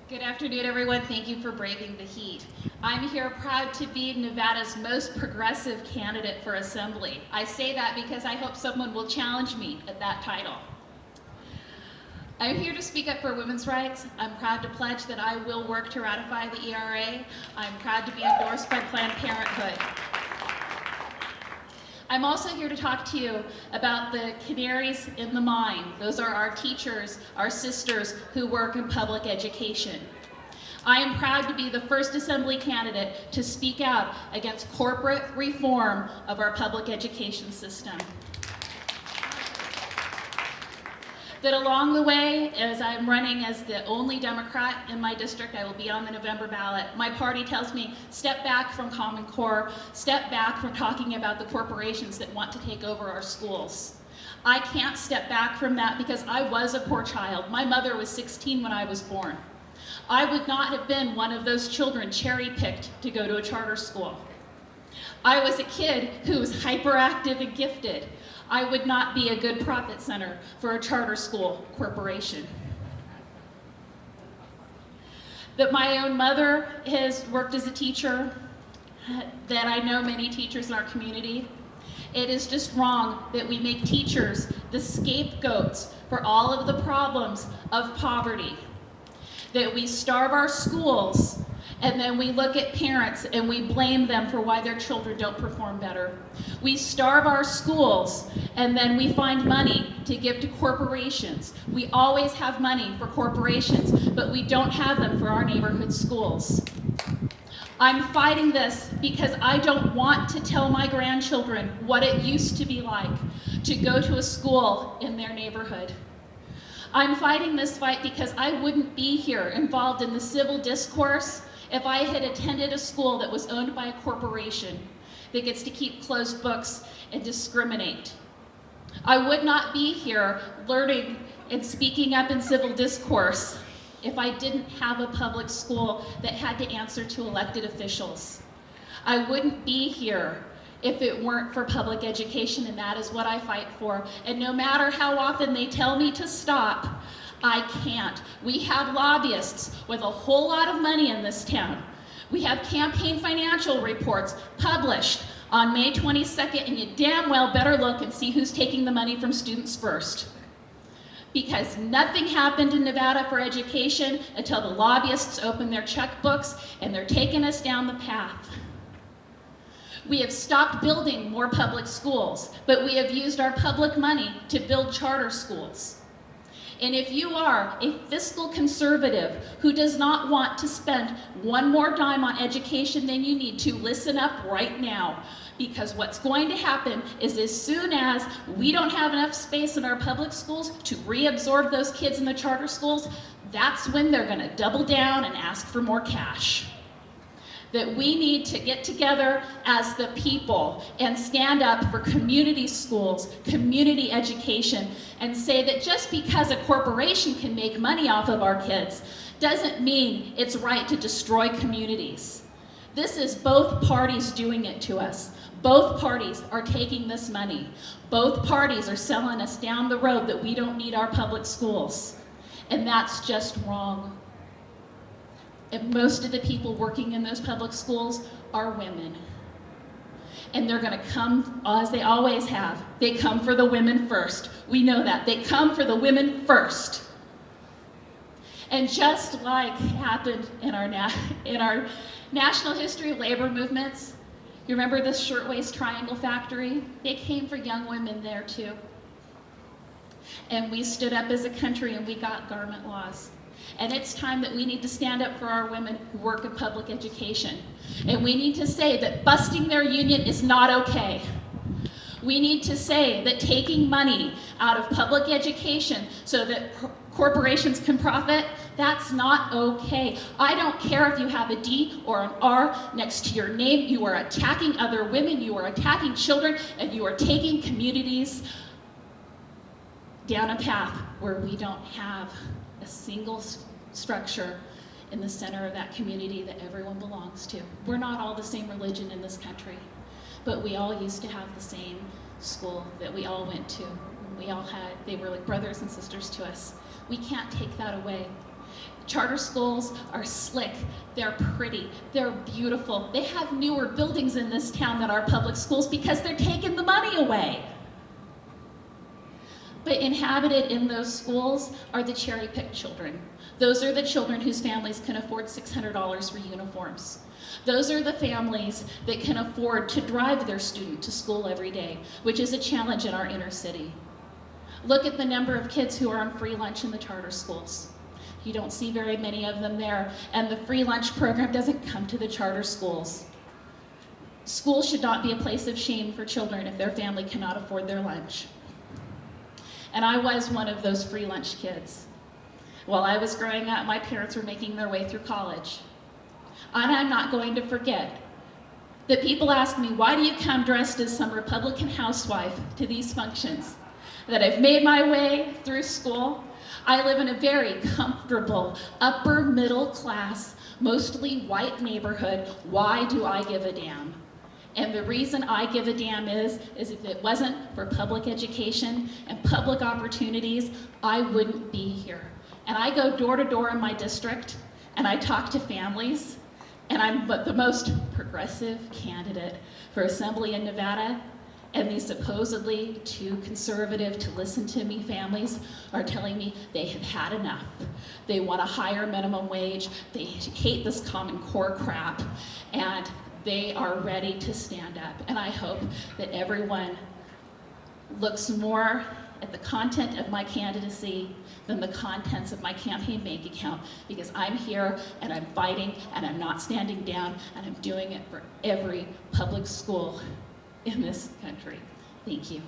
Good afternoon, everyone. Thank you for braving the heat. I'm here proud to be Nevada's most progressive candidate for Assembly. I say that because I hope someone will challenge me at that title. I'm here to speak up for women's rights. I'm proud to pledge that I will work to ratify the ERA. I'm proud to be endorsed by Planned Parenthood. I'm also here to talk to you about the canaries in the mine. Those are our teachers, our sisters who work in public education. I am proud to be the first Assembly candidate to speak out against corporate reform of our public education system. That along the way, as I'm running as the only Democrat in my district, I will be on the November ballot, my party tells me, step back from Common Core, step back from talking about the corporations that want to take over our schools. I can't step back from that because I was a poor child. My mother was 16 when I was born. I would not have been one of those children cherry-picked to go to a charter school. I was a kid who was hyperactive and gifted. I would not be a good profit center for a charter school corporation. That my own mother has worked as a teacher, that I know many teachers in our community. It is just wrong that we make teachers the scapegoats for all of the problems of poverty. That we starve our schools and then we look at parents and we blame them for why their children don't perform better. We starve our schools and then we find money to give to corporations. We always have money for corporations, but we don't have them for our neighborhood schools. I'm fighting this because I don't want to tell my grandchildren what it used to be like to go to a school in their neighborhood. I'm fighting this fight because I wouldn't be here involved in the civil discourse if I had attended a school that was owned by a corporation that gets to keep closed books and discriminate. I would not be here learning and speaking up in civil discourse if I didn't have a public school that had to answer to elected officials. I wouldn't be here if it weren't for public education, and that is what I fight for. And no matter how often they tell me to stop, I can't. We have lobbyists with a whole lot of money in this town. We have campaign financial reports published on May 22nd, and you damn well better look and see who's taking the money from students first. Because nothing happened in Nevada for education until the lobbyists opened their checkbooks, and they're taking us down the path. We have stopped building more public schools, but we have used our public money to build charter schools. And if you are a fiscal conservative who does not want to spend one more dime on education than you need to, listen up right now. Because what's going to happen is as soon as we don't have enough space in our public schools to reabsorb those kids in the charter schools, that's when they're going to double down and ask for more cash. That we need to get together as the people and stand up for community schools, community education, and say that just because a corporation can make money off of our kids doesn't mean it's right to destroy communities. This is both parties doing it to us. Both parties are taking this money. Both parties are selling us down the road that we don't need our public schools. And that's just wrong. And most of the people working in those public schools are women. And they're gonna come, as they always have, they come for the women first. We know that, they come for the women first. And just like happened in our national history of labor movements, you remember the shirtwaist triangle factory? They came for young women there too. And we stood up as a country and we got garment laws. And it's time that we need to stand up for our women who work in public education. And we need to say that busting their union is not okay. We need to say that taking money out of public education so that corporations can profit, that's not okay. I don't care if you have a D or an R next to your name. You are attacking other women, you are attacking children, and you are taking communities down a path where we don't have a single structure in the center of that community that everyone belongs to. We're not all the same religion in this country, but we all used to have the same school that we all went to. We all had, they were like brothers and sisters to us. We can't take that away. Charter schools are slick, they're pretty, they're beautiful. They have newer buildings in this town than our public schools because they're taking the money away. But inhabited in those schools are the cherry-picked children. Those are the children whose families can afford $600 for uniforms. Those are the families that can afford to drive their student to school every day, which is a challenge in our inner city. Look at the number of kids who are on free lunch in the charter schools. You don't see very many of them there, and the free lunch program doesn't come to the charter schools. School should not be a place of shame for children if their family cannot afford their lunch. And I was one of those free lunch kids. While I was growing up, my parents were making their way through college. And I'm not going to forget that people ask me, why do you come dressed as some Republican housewife to these functions? That I've made my way through school. I live in a very comfortable, upper middle class, mostly white neighborhood. Why do I give a damn? And the reason I give a damn is if it wasn't for public education and public opportunities, I wouldn't be here. And I go door to door in my district, and I talk to families, and I'm the most progressive candidate for Assembly in Nevada, and these supposedly too conservative to listen to me families are telling me they have had enough. They want a higher minimum wage, they hate this Common Core crap, and they are ready to stand up. And I hope that everyone looks more at the content of my candidacy than the contents of my campaign bank account, because I'm here and I'm fighting and I'm not standing down, and I'm doing it for every public school in this country. Thank you.